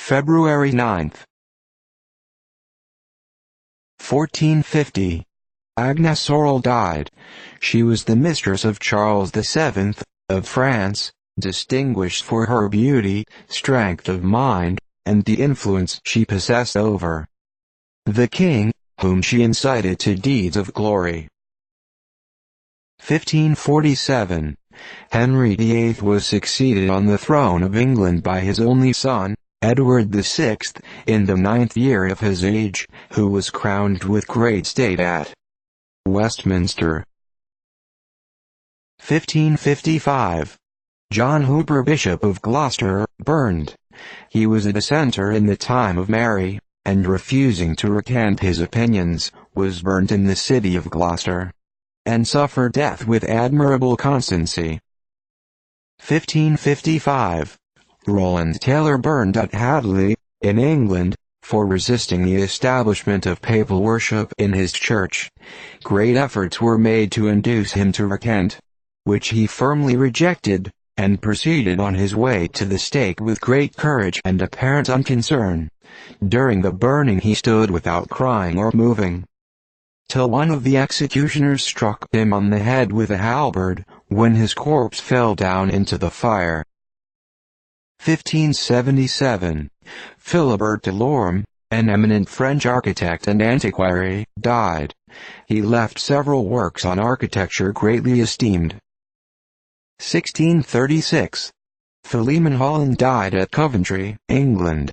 February 9. 1450. Agnes Sorel died. She was the mistress of Charles VII, of France, distinguished for her beauty, strength of mind, and the influence she possessed over the king, whom she incited to deeds of glory. 1547. Henry VIII was succeeded on the throne of England by his only son, Edward VI, in the 9th year of his age, who was crowned with great state at Westminster. 1555. John Hooper, Bishop of Gloucester, burned. He was a dissenter in the time of Mary, and refusing to recant his opinions, was burnt in the city of Gloucester, and suffered death with admirable constancy. 1555. Rowland Taylor burned at Hadleigh, in England, for resisting the establishment of papal worship in his church. Great efforts were made to induce him to recant, which he firmly rejected, and proceeded on his way to the stake with great courage and apparent unconcern. During the burning he stood without crying or moving, till one of the executioners struck him on the head with a halberd, when his corpse fell down into the fire. 1577. Philibert de Lorme, an eminent French architect and antiquary, died. He left several works on architecture greatly esteemed. 1636. Philemon Holland died at Coventry, England.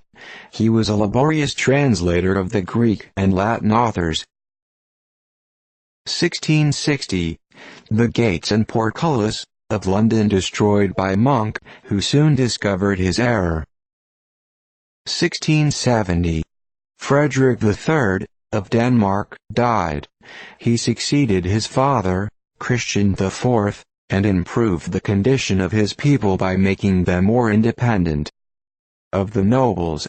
He was a laborious translator of the Greek and Latin authors. 1660. The gates and portcullis of London destroyed by Monk, who soon discovered his error. 1670. Frederick III, of Denmark, died. He succeeded his father, Christian IV, and improved the condition of his people by making them more independent of the nobles.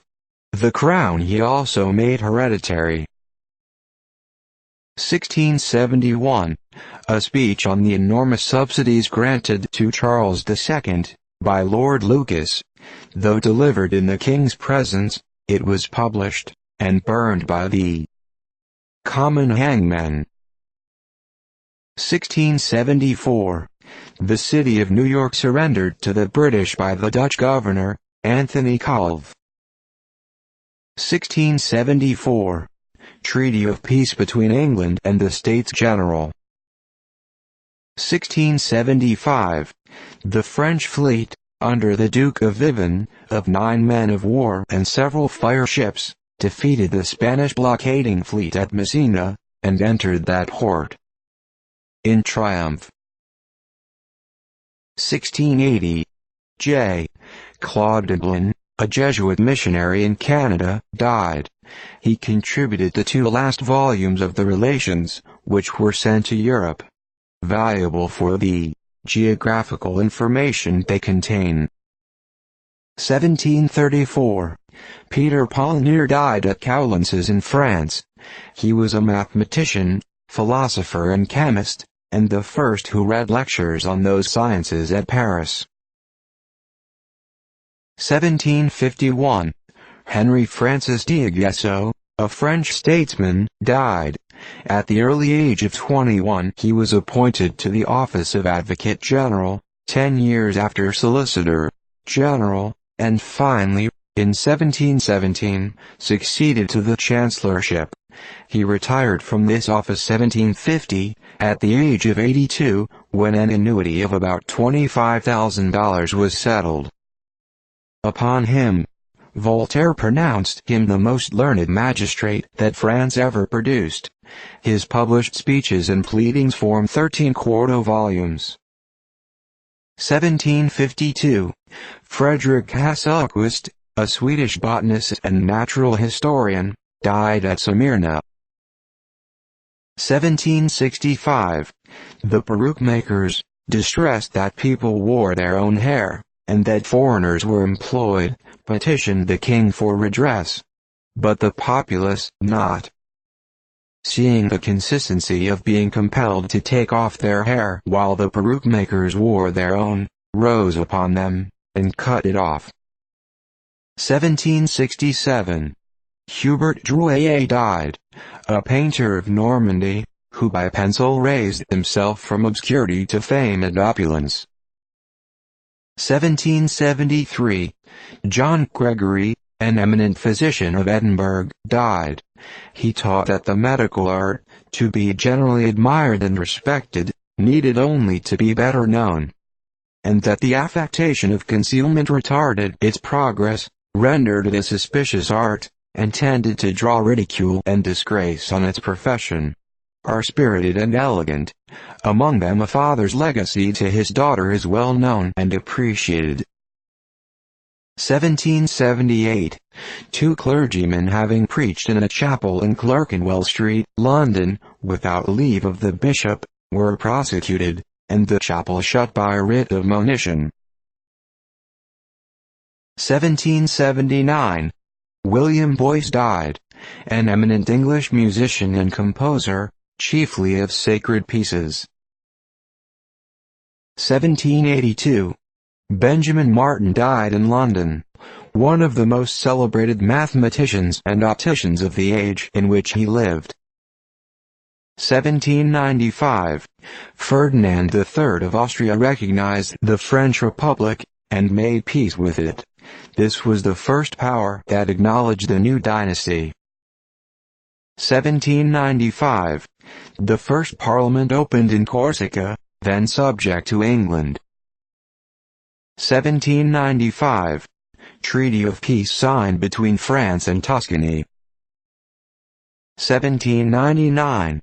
The crown he also made hereditary. 1671. A speech on the enormous subsidies granted to Charles II, by Lord Lucas. Though delivered in the king's presence, it was published, and burned by the common hangman. 1674. The city of New York surrendered to the British by the Dutch governor, Anthony Colve. 1674. Treaty of peace between England and the States General. 1675. The French fleet, under the Duke of Vivonne, of 9 men of war and several fire-ships, defeated the Spanish blockading fleet at Messina, and entered that port in triumph. 1680. J. Claude Dublin, a Jesuit missionary in Canada, died. He contributed the 2 last volumes of the Relations, which were sent to Europe, valuable for the geographical information they contain. 1734. Peter Polignac died at Coulances in France. He was a mathematician, philosopher and chemist, and the first who read lectures on those sciences at Paris. 1751. Henry Francis d'Aguesseau, a French statesman, died. At the early age of 21 he was appointed to the office of Advocate General, 10 years after Solicitor General, and finally, in 1717, succeeded to the chancellorship. He retired from this office 1750, at the age of 82, when an annuity of about $25,000 was settled upon him. Voltaire pronounced him the most learned magistrate that France ever produced. His published speeches and pleadings form 13 quarto volumes. 1752. Frederick Hasselquist, a Swedish botanist and natural historian, died at Smyrna. 1765. The peruke makers, distressed that people wore their own hair, and that foreigners were employed, petitioned the king for redress. But the populace, not seeing the consistency of being compelled to take off their hair while the peruke makers wore their own, rose upon them, and cut it off. 1767. Hubert Drouet died, a painter of Normandy, who by pencil raised himself from obscurity to fame and opulence. 1773. John Gregory, an eminent physician of Edinburgh, died. He taught that the medical art, to be generally admired and respected, needed only to be better known, and that the affectation of concealment retarded its progress, rendered it a suspicious art, and tended to draw ridicule and disgrace on its profession. Are spirited and elegant. Among them a father's legacy to his daughter is well known and appreciated. 1778. Two clergymen having preached in a chapel in Clerkenwell Street, London, without leave of the bishop, were prosecuted, and the chapel shut by writ of monition. 1779. William Boyce died, an eminent English musician and composer, chiefly of sacred pieces. 1782. Benjamin Martin died in London, one of the most celebrated mathematicians and opticians of the age in which he lived. 1795. Ferdinand III of Austria recognized the French Republic, and made peace with it. This was the first power that acknowledged the new dynasty. 1795. The first Parliament opened in Corsica, then subject to England. 1795. Treaty of peace signed between France and Tuscany. 1799.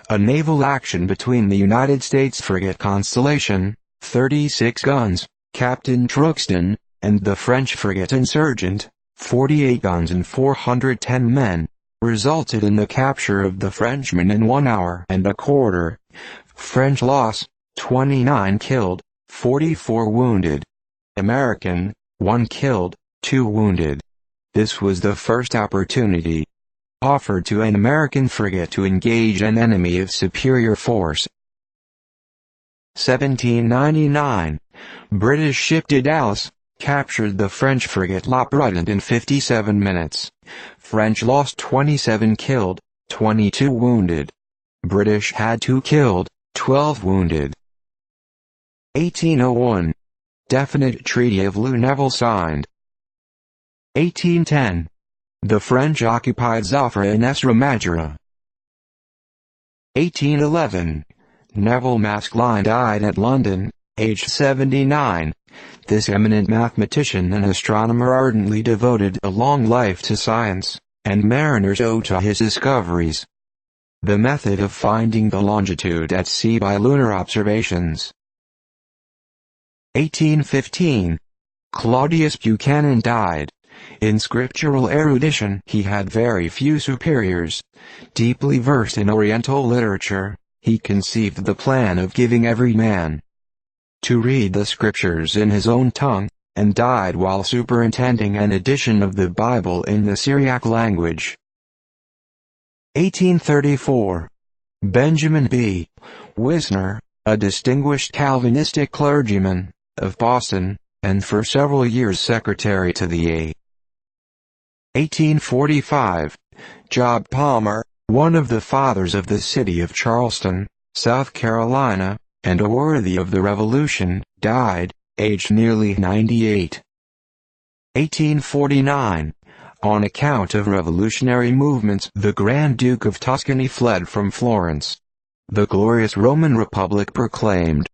A naval action between the United States frigate Constellation, 36 guns, Captain Truxton, and the French frigate Insurgent, 48 guns and 410 men, resulted in the capture of the Frenchmen in 1 hour and a quarter. French loss, 29 killed, 44 wounded. American, 1 killed, 2 wounded. This was the first opportunity offered to an American frigate to engage an enemy of superior force. 1799. British ship Dallas captured the French frigate La Prudent in 57 minutes. French lost 27 killed, 22 wounded. British had 2 killed, 12 wounded. 1801. Definite Treaty of Luneville signed. 1810. The French occupied Zafra and Estra-Majura. 1811. Neville Maskelyne died at London, aged 79. This eminent mathematician and astronomer ardently devoted a long life to science, and mariners owe to his discoveries the method of finding the longitude at sea by lunar observations. 1815. Claudius Buchanan died. In scriptural erudition he had very few superiors. Deeply versed in Oriental literature, he conceived the plan of giving every man to read the scriptures in his own tongue, and died while superintending an edition of the Bible in the Syriac language. 1834. Benjamin B. Wisner, a distinguished Calvinistic clergyman, of Boston, and for several years secretary to the A. 1845. Job Palmer, one of the fathers of the city of Charleston, South Carolina, and a worthy of the Revolution, died, aged nearly 98. 1849. On account of revolutionary movements, the Grand Duke of Tuscany fled from Florence. The glorious Roman Republic proclaimed.